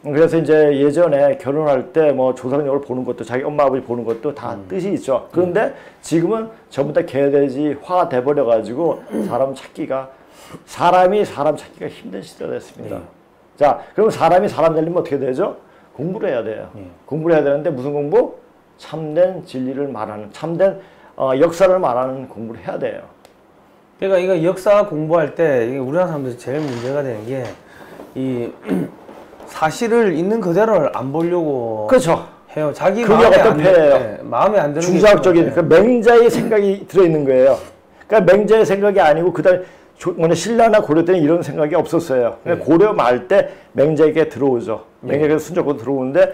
그래서 이제 예전에 결혼할 때 뭐 조상력을 보는 것도 자기 엄마 아버지 보는 것도 다 뜻이 있죠. 그런데 지금은 전부 다 개돼지화 돼버려 가지고 사람이 사람 찾기가 힘든 시대가 됐습니다. 자, 그럼 사람이 사람 되려면 어떻게 되죠? 공부를 해야 돼요. 공부를 해야 되는데 무슨 공부? 참된 진리를 말하는, 참된 역사를 말하는 공부를 해야 돼요. 그러니까 이거 역사 공부할 때 우리나라 사람들이 제일 문제가 되는 게 이 사실을 있는 그대로를 안 보려고 그렇죠. 해요. 자기 그게 마음에 어떤 안 패예요? 마음에 안 드는 중자학적인 그 맹자의 생각이 들어있는 거예요. 그러니까 맹자의 생각이 아니고 그다음 신라나 고려 때는 이런 생각이 없었어요. 그러니까 고려 말 때 맹자에게 들어오죠. 맹자에게 순적으로 들어오는데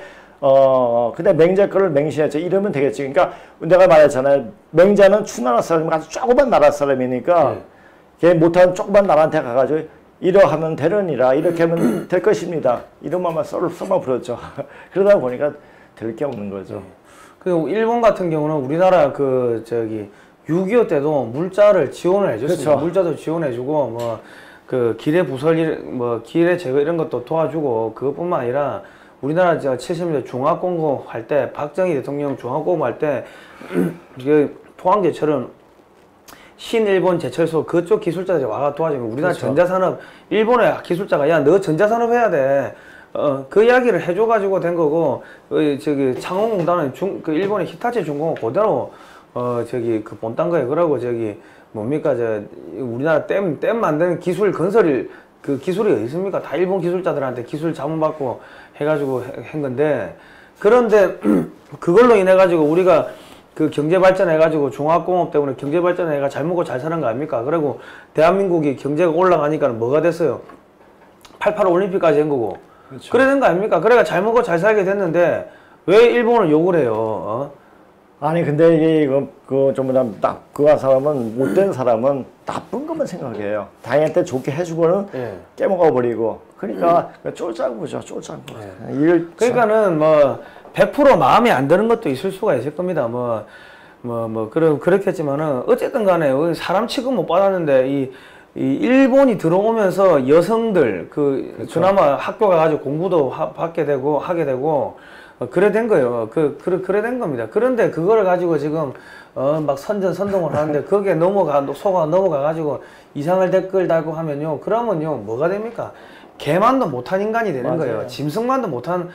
근데 맹자 거를 맹신했죠. 이러면 되겠지. 그러니까 내가 말했잖아요. 맹자는 추나라 사람이 아주 조그만 나라 사람이니까 걔 못하는 조그만 나라한테 가가지고 이러하면 되려니라, 이렇게 하면 될 것입니다. 이런 말만 써만 부렸죠. 그러다 보니까 될 게 없는 거죠. 그 일본 같은 경우는 우리나라 그 저기 6.25 때도 물자를 지원을 해줬습니다. 그렇죠. 물자도 지원해주고 뭐 그 기뢰 부설 뭐 기뢰 제거 이런 것도 도와주고, 그것뿐만 아니라 우리나라 제가 70년대 중화공고 할 때 박정희 대통령 중화공고 할 때 그 포항제철은 신일본 제철소 그쪽 기술자들이 와가 도와주면 우리나라 그렇죠. 전자산업, 일본의 기술자가 야 너 전자산업 해야 돼. 그 이야기를 해줘가지고 된 거고, 저기 창원공단은 그 일본의 히타치 중공업 그대로 저기 그 본딴 거에 그러고 저기 뭡니까 우리나라 댐 만드는 기술 건설이 그 기술이 어디 있습니까? 다 일본 기술자들한테 기술 자문받고 해가지고 한 건데, 그런데 그걸로 인해 가지고 우리가 그 경제 발전해가지고 종합공업 때문에 경제 발전해가 잘 먹고 잘 사는 거 아닙니까? 그리고 대한민국이 경제가 올라가니까 뭐가 됐어요? 88 올림픽까지 한 거고. 그렇죠. 그래 된 거 아닙니까? 그래가 잘 먹고 잘 살게 됐는데 왜 일본을 욕을 해요? 아니 근데 이게 그 전부 다 그 사람은 못된 사람은 나쁜 것만 생각해요. 다행한테 좋게 해주고는 깨먹어 버리고. 그러니까 쫄짱구죠, 쫄짱구. 그러니까는 뭐 100% 마음에 안 드는 것도 있을 수가 있을 겁니다. 그렇겠지만은 어쨌든 간에 사람 취급 못 받았는데 이 일본이 들어오면서 여성들 그렇죠. 그나마 학교 가가지고 공부도 하게 되고 그래 된 거예요. 그래 된 겁니다. 그런데 그걸 가지고 지금 막 선전선동을 하는데 거기에 속아 넘어가가지고 이상할 댓글 달고 하면요. 그러면요 뭐가 됩니까? 개만도 못한 인간이 되는 맞아요. 거예요. 짐승만도 못한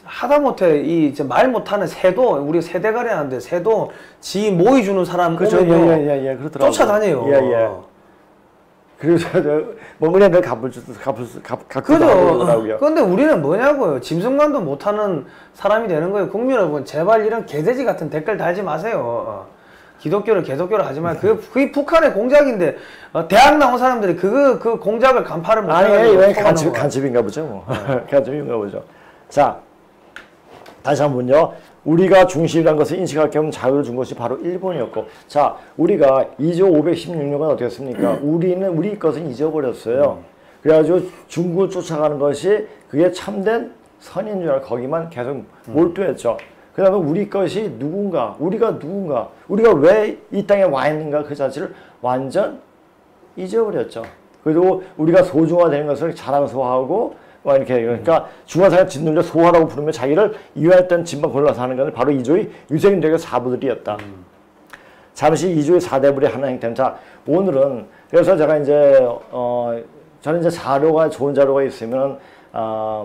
하다못해 말 못하는 새도, 우리 새대가리 하는데 새도 지 모이 주는 사람 그렇죠. 오면요 그렇더라고요. 쫓아다녀요. 그래서 뭐 은행을 갚을 하더라고요. 그런데 우리는 뭐냐고요. 짐승만도 못하는 사람이 되는 거예요. 국민 여러분, 제발 이런 개돼지 같은 댓글 달지 마세요. 기독교를 하지 마요. 그게 북한의 공작인데 대학 나온 사람들이 그 공작을 간파를 못하는 거예요. 아니 간첩인가 보죠. 뭐. 간첩인가 보죠. 자, 다시 한번요. 우리가 중심이라는 것을 인식할 겸 자유를 준 것이 바로 일본이었고, 자, 우리가 2조 516년간 어떻게 했습니까? 우리 것은 잊어버렸어요. 그래가지고 중국을 쫓아가는 것이 그게 참된 선인 줄 알고 거기만 계속 몰두했죠. 그 다음에 우리 것이 누군가, 우리가 왜 이 땅에 와 있는가 그 자체를 완전 잊어버렸죠. 그리고 우리가 소중화되는 것을 자랑스러워하고, 이렇게 그러니까 중화사가 짓눌려 소화라고 부르며 자기를 이해했던 집만 골라서 하는 것은 바로 이조의 유생적인 사부들이었다. 잠시 이조의 사대불의 하나 행태. 자, 오늘은 그래서 제가 이제 저는 이제 좋은 자료가 있으면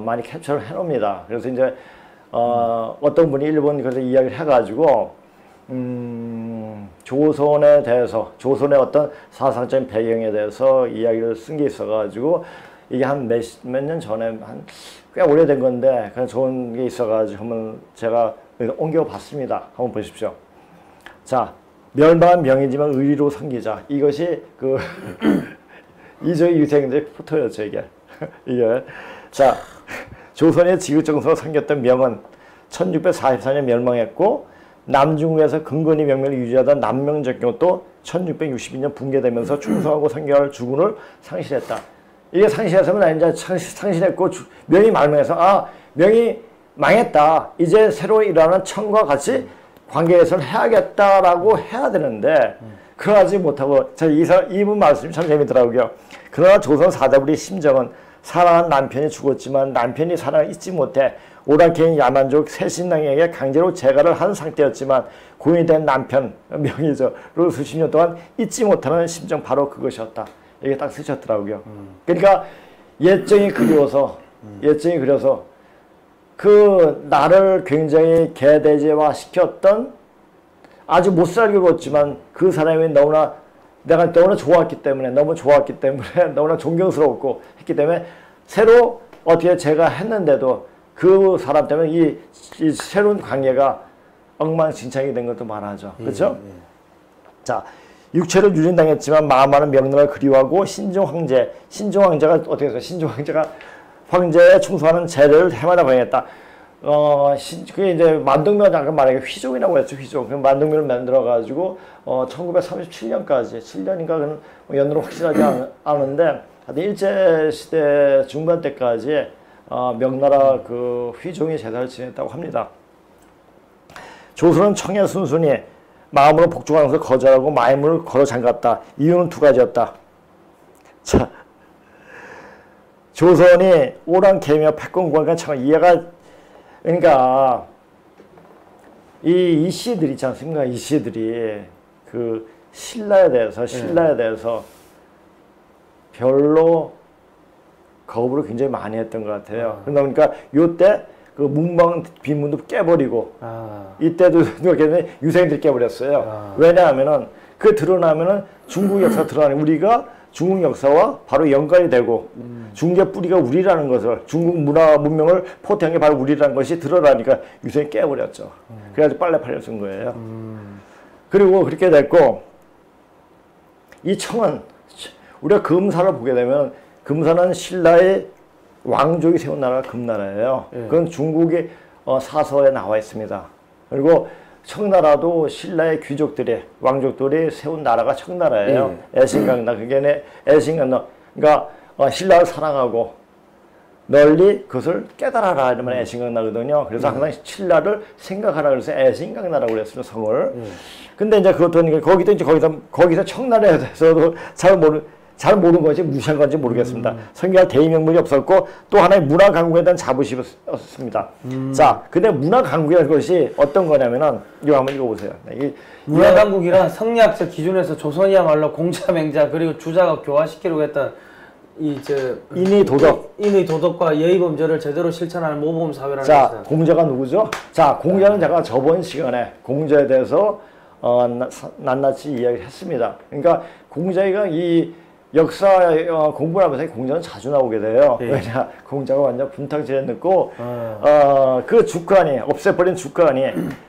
많이 캡처를 해놓습니다. 그래서 이제 어떤 분이 일본 그래서 이야기를 해가지고 조선에 대해서 조선의 어떤 사상적인 배경에 대해서 이야기를 쓴 게 있어가지고. 이게 한 몇 년 전에 꽤 오래된 건데 그냥 좋은 게 있어가지고 한번 제가 옮겨봤습니다. 한번 보십시오. 자, 멸망한 명이지만 의리로 섬기자. 이것이 그 이조의 유생들의 포토였죠 이게. 이게 자, 조선의 지극정성을 섬겼던 명은 1644년 멸망했고 남중국에서 근근히 명맥을 유지하던 남명정경도 1662년 붕괴되면서 충성하고 성경할 주군을 상실했다. 이게 상실했으면 이제 상실했고 명이 말명해서 명이 망했다. 이제 새로 일어나는 청과 같이 관계 개선을 해야겠다라고 해야 되는데 그러지 못하고 이분 말씀이 참 재밌더라고요. 그러나 조선 사대부리 심정은 사랑한 남편이 죽었지만 남편이 사랑을 잊지 못해 오랑캐인 야만족 새신랑에게 강제로 재가를 한 상태였지만 고인이 된 남편 명의저를 수십 년 동안 잊지 못하는 심정 바로 그것이었다. 이게 딱 쓰셨더라고요. 그러니까 예정이 그리워서 그 나를 굉장히 개대제화 시켰던 아주 못 살게 굴었지만 그 사람이 내가 너무나 좋았기 때문에 너무나 존경스러웠고 했기 때문에 새로 어떻게 제가 했는데도 그 사람 때문에 이 새로운 관계가 엉망진창이 된 것도 말하죠. 그렇죠? 자, 육체를 유린당했지만 마음만은 명나라를 그리워하고 신종 황제가 어떻게 해서 신종 황제가 황제에 충성하는 제를 해마다 보냈다. 그게 이제 만동면 아까 말한 게 휘종이라고 했죠. 휘종. 그 만동면을 만들어가지고 1937년까지 7년인가 그는 연도로 확실하지 않은데 하여튼 일제시대 중반 때까지 명나라 그 휘종이 제사를 지냈다고 합니다. 조선은 청해 순순히 마음으로 복종하면서 거절하고 마음을 걸어 잠갔다. 이유는 두 가지였다. 자, 조선이 오랑캐며 패권관과 청을 이해가 그러니까 이 씨들 있지 않습니까? 이 씨들이 그 신라에 대해서 별로 거부를 굉장히 많이 했던 것 같아요. 그러니까 요때 그 문방 빈문도 깨버리고 이때도 유생들이 깨버렸어요. 왜냐하면은 그 드러나면은 중국 역사 드러나는 우리가 중국 역사와 바로 연관이 되고 중국의 뿌리가 우리라는 것을 중국 문화 문명을 포태한 게 바로 우리라는 것이 드러나니까 유생이 깨버렸죠. 그래가지고 빨래팔려 쓴 거예요. 그리고 그렇게 됐고 이 청은 우리가 금사를 보게 되면 금사는 신라의 왕족이 세운 나라가 금나라예요. 그건 중국의 사서에 나와 있습니다. 그리고 청나라도 신라의 귀족들이 왕족들이 세운 나라가 청나라예요. 애신강나 그게 애신강나 그러니까 신라를 사랑하고 널리 그것을 깨달아라 이러면 애신강나거든요. 그래서 항상 신라를 생각하라 그래서 애신강나라고 그랬어요 성을. 근데 이제 그것도 거기서 청나라에 대해서도 잘 모르는 건지 무시한 건지 모르겠습니다. 성경에 대의명분이 없었고 또 하나의 문화 강국에 대한 자부심이었습니다. 자, 근데 문화 강국이라는 것이 어떤 거냐면은 이거 한번 읽어보세요. 문화 강국이란 성리학적 기준에서 조선이야말로 공자맹자 그리고 주자가 교화시키려고 했던 인의 도덕과 예의범죄를 제대로 실천하는 모범 사회라는 자, 것은. 공자가 누구죠? 자, 공자는 제가 저번 시간에 공자에 대해서 낱낱이 이야기를 했습니다. 그러니까 공자가 이 역사 공부를 하면서 공자는 자주 나오게 돼요. 왜냐, 공자가 완전 분탕질에 넣고 그 주관이 없애버린 주관이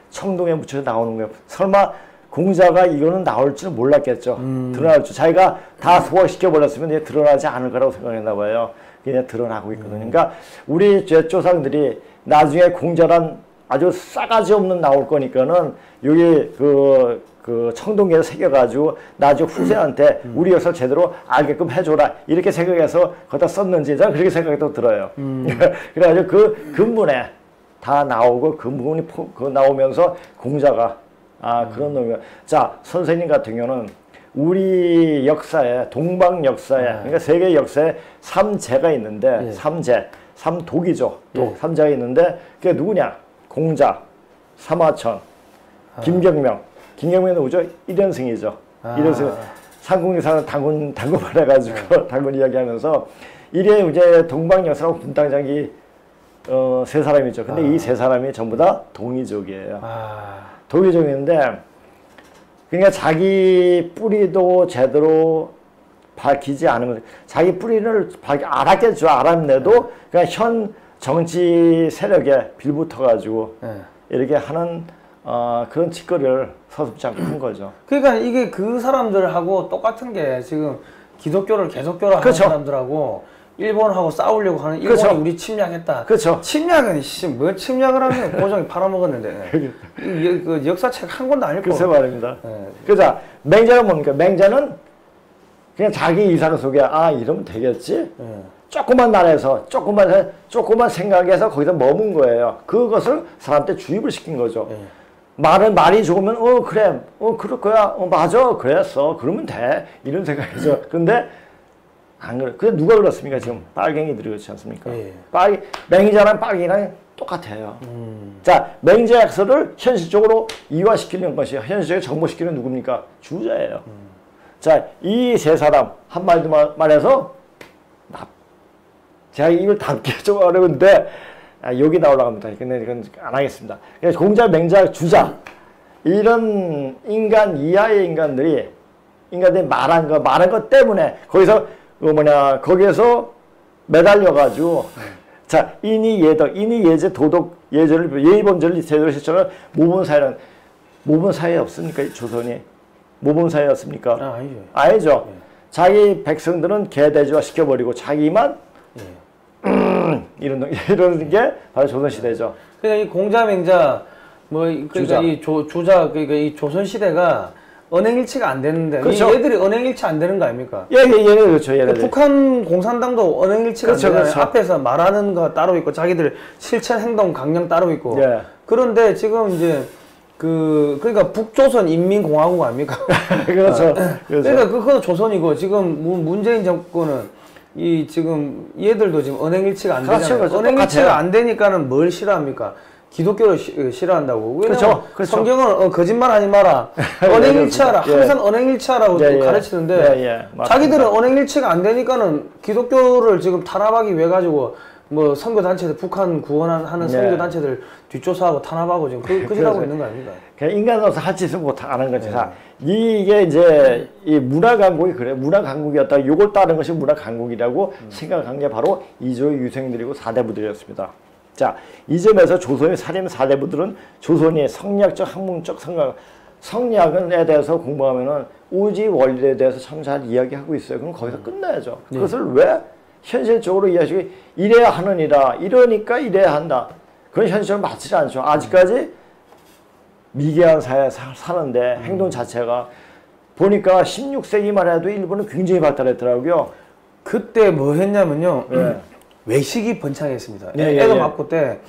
청동에 묻혀서 나오는 거예요. 설마 공자가 이거는 나올 줄 몰랐겠죠. 드러날 줄. 자기가 다 소화시켜 버렸으면 이제 드러나지 않을 거라고 생각했나 봐요. 그냥 드러나고 있거든요. 그러니까 우리 조상들이 나중에 공자란 아주 싸가지 없는 나올 거니까는 여기 그 청동기에 새겨가지고 나중에 후세한테 우리 역사를 제대로 알게끔 해줘라 이렇게 생각해서 거기다 썼는지 저는 그렇게 생각이 또 들어요. 그래가지고 그 근문에 다 나오고 그 부분이 나오면서 공자가 그런 놈이야. 자, 선생님 같은 경우는 우리 역사에 동방 역사에 그러니까 세계 역사에 삼재가 있는데 삼독이죠. 삼재가 있는데 그게 누구냐? 공자, 삼화천, 김경명은 누구죠? 일연승이죠. 일연승 상국유사는 당군을 해가지고 당군 이야기하면서 이래 이제 동방 역사하고 분당장이 세 사람이죠. 근데 이 세 사람이 전부 다 동이족이에요. 동이족인데 그러니까 자기 뿌리도 제대로 밝히지 않으면 자기 뿌리를 알았겠죠. 알았는데도 그냥 현 정치 세력에 빌붙어가지고 이렇게 하는 그런 짓거리를 서슴지 않고 한 거죠. 그러니까 이게 그 사람들하고 똑같은 게 지금 기독교를 개독교로 하는 사람들하고 일본하고 싸우려고 하는 일본이 그렇죠. 우리 침략했다. 그렇죠. 침략은 뭐 침략을 하면 고종이 팔아먹었는데 그 역사책 한 권도 아닐 거고. 글쎄 말입니다. 네. 그자 맹자는 뭡니까? 맹자는 그냥 자기 이상 속에 이러면 되겠지. 조그만 나라에서 조그만 생각해서 거기서 머문 거예요. 그것을 사람한테 주입을 시킨 거죠. 말이 좋으면 그래 그럴 거야 맞아 그랬어 그러면 돼 이런 생각이죠. 그런데 안 그래. 근데 누가 그렇습니까? 지금 빨갱이들이 그렇지 않습니까? 맹자랑 빨갱이랑 똑같아요. 자, 맹자약서를 현실적으로 이화시키는 것이 현실적으로 정복시키는 누굽니까? 주자예요. 자, 이 세 사람 한마디로 말해서 제가 이걸 담기 좀 어려운데 여기 나오려고 합니다. 근데 이건 안 하겠습니다. 공자, 맹자, 주자 이런 인간 이하의 인간들이 말한 것 때문에 거기에서 매달려가지고 자 인이 예덕, 인이 예제, 도덕 예절을 예의범절을 제대로 실천하는 모범 사회 없습니까? 조선이 모범 사회였습니까? 아니죠. 자기 백성들은 개돼지화 시켜버리고 자기만 이런 게 바로 조선 시대죠. 그러니까 이 공자 맹자 그러니까 이 주자 그러니까 이 조선 시대가 언행일치가 안 되는데 그렇죠. 이 얘들이 언행일치 안 되는 거 아닙니까? 그렇죠. 그러니까 북한 공산당도 언행일치가 안 되잖아요. 그렇죠. 앞에서 말하는 거 따로 있고 자기들 실천 행동 강령 따로 있고. 그런데 지금 이제 그러니까 북조선 인민공화국 아닙니까? 그렇죠. 그러니까 그거 조선이고 지금 문재인 정권은 지금 얘들도 지금 언행일치가 안 되잖아요. 그렇죠. 언행일치가 안 되니까는 뭘 싫어합니까? 기독교를 싫어한다고. 그렇죠. 성경은 거짓말하지 마라. 언행일치하라. 항상 언행일치하라고 가르치는데 자기들은 언행일치가 안 되니까는 기독교를 지금 탄압하기 위해 가지고 뭐 선교단체들 북한 구원하는 선교단체들 뒷조사하고 탄압하고 지금 그짓하고 있는 거 아닙니까? 인간으로서 할 짓을 못 하는 거지. 이게 이제 이 문화 강국이 그래. 문화 강국이었다. 요걸 따른 것이 문화 강국이라고 생각한 게 바로 이조의 유생들이고 사대부들이었습니다. 자, 이 점에서 조선의 살인 사대부들은 조선의 성리학적 학문적 성리학에 대해서 공부하면은 오지 원리에 대해서 참 잘 이야기하고 있어요. 그럼 거기서 끝나야죠. 그것을 왜 현실적으로 이해하시고 이래야 하느니라 이러니까 이래야 한다. 그건 현실적으로 맞지 않죠. 아직까지 미개한 사회에 사는데 행동 자체가 보니까 16세기만 해도 일본은 굉장히 발달했더라고요. 그때 뭐 했냐면요. 외식이 번창했습니다. 애도 맞고 때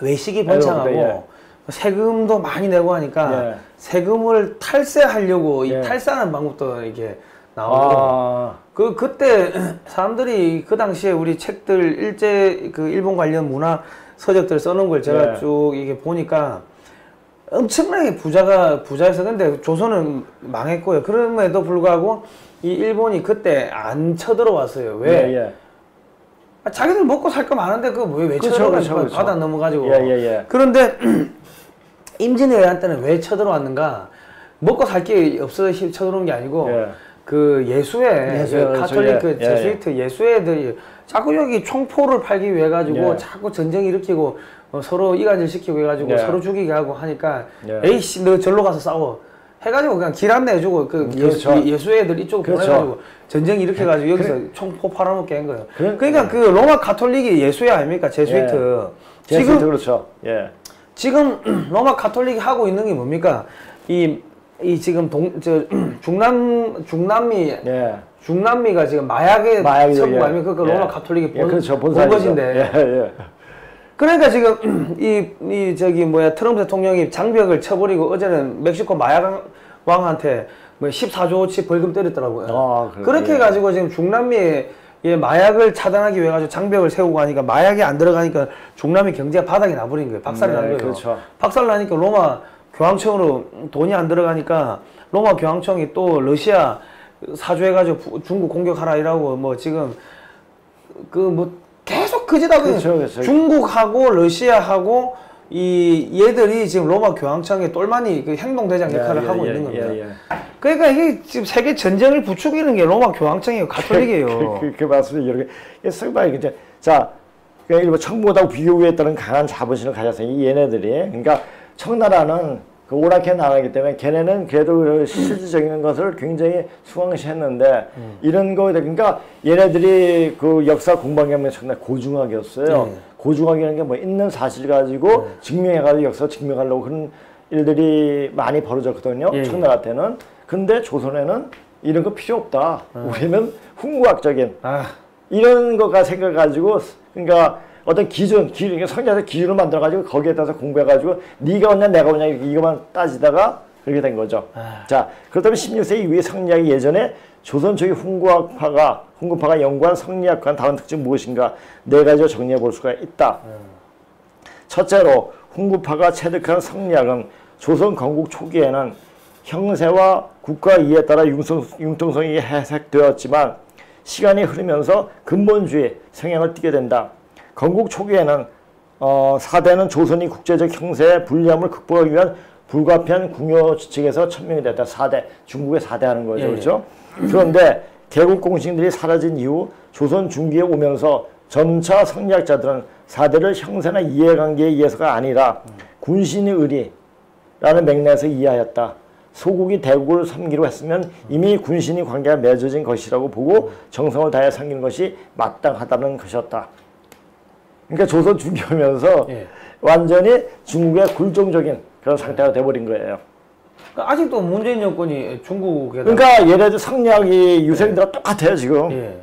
외식이 번창하고 세금도 많이 내고 하니까 세금을 탈세하려고 이 탈세하는 방법도 이렇게 나오고 그때 사람들이 그 당시에 우리 책들 일본 관련 문화 서적들 써놓은 걸 제가 쭉 이게 보니까 엄청나게 부자에서 근데 조선은 망했고요. 그럼에도 불구하고 이 일본이 그때 안 쳐들어왔어요. 왜? 자기들 먹고 살 거 많은데 그거 왜 쳐들어왔는가? 바다 넘어가지고. 그런데 임진왜란 때는 왜 쳐들어왔는가? 먹고 살 게 없어서 쳐들어온 게 아니고 그 예수회 카톨릭 제수이트 예수회들이 자꾸 여기 총포를 팔기 위해 가지고 자꾸 전쟁 일으키고 서로 이간질 시키고 해가지고 서로 죽이게 하고 하니까 에이씨 너 절로 가서 싸워 해가지고 그냥 길 안내해주고 예수회들 이쪽으로 보내가지고 전쟁 일으켜가지고 여기서 총포 팔아먹게 한 거예요. 그러니까 그 로마 카톨릭이 예수회 아닙니까? 제수이트. 지금 그렇죠. 지금 로마 카톨릭이 하고 있는 게 뭡니까? 이 지금 중남미가 지금 마약의 천국 아닙니까? 그 로마 카톨릭이 본 것인데. 그러니까 지금 트럼프 대통령이 장벽을 쳐버리고 어제는 멕시코 마약 왕한테 뭐 14조치 벌금 때렸더라고요. 그렇게 해가지고 지금 중남미에 마약을 차단하기 위해 가지고 장벽을 세우고 하니까 마약이 안 들어가니까 중남미 경제가 바닥이 나버린 거예요. 박살이 난 거예요. 박살 나니까 로마 교황청으로 돈이 안 들어가니까 로마 교황청이 또 러시아 사주해가지고 중국 공격하라 이라고 뭐 지금 계속 그짓하고 중국하고 러시아하고 얘들이 지금 로마 교황청의 똘마니 그 행동대장 역할을 하고 있는 겁니다. 그러니까 이게 지금 세계 전쟁을 부추기는 게 로마 교황청이에요, 가톨릭이에요. 그 맞습니다. 이렇게 상당히 이제 자, 일본 청보다고 비교했다는 강한 자부심을 가졌어요. 이 얘네들이. 그러니까 청나라는 그 오락해 나가기 때문에 걔네는 그래도 그 실질적인 것을 굉장히 수강시했는데 이런 거에 그러니까 얘네들이 그 역사 공부한 게 엄청나게 고중학이었어요. 고중학이라는 게 뭐 있는 사실 가지고 증명해가지고 역사 증명하려고 그런 일들이 많이 벌어졌거든요. 청나라 때는. 근데 조선에는 이런 거 필요 없다. 우리는 훈구학적인 이런 거가 생겨가지고 그러니까 어떤 기준, 성리학에서 기준을 만들어가지고 거기에 따라서 공부해가지고 네가 오냐 내가 오냐 이것만 따지다가 그렇게 된 거죠. 자, 그렇다면 16세기 이후에 성리학이 예전에 조선 초기 훈구파가 연구한 성리학과는 다른 특징이 무엇인가 네 가지로 정리해 볼 수가 있다. 첫째로 훈구파가 체득한 성리학은 조선 건국 초기에는 형세와 국가 이해에 따라 융통성이 해석되었지만 시간이 흐르면서 근본주의 성향을 띠게 된다. 건국 초기에는 사대는 조선이 국제적 형세의 불리함을 극복하기 위한 불가피한 궁여 측에서 천명이 됐다. 4대, 중국의 4대 하는 거죠. 그렇죠? 그런데 개국 공신들이 사라진 이후 조선 중기에 오면서 점차 성리학자들은 4대를 형세나 이해관계에 의해서가 아니라 군신의 의리라는 맥락에서 이해하였다. 소국이 대국을 섬기로 했으면 이미 군신의 관계가 맺어진 것이라고 보고 정성을 다해 섬기는 것이 마땅하다는 것이었다. 그러니까 조선 중기오면서 완전히 중국의 굴종적인 그런 상태가 돼버린 거예요. 아직도 문재인 정권이 중국에 그러니까 얘네들 성리학이 유생들과 똑같아요 지금.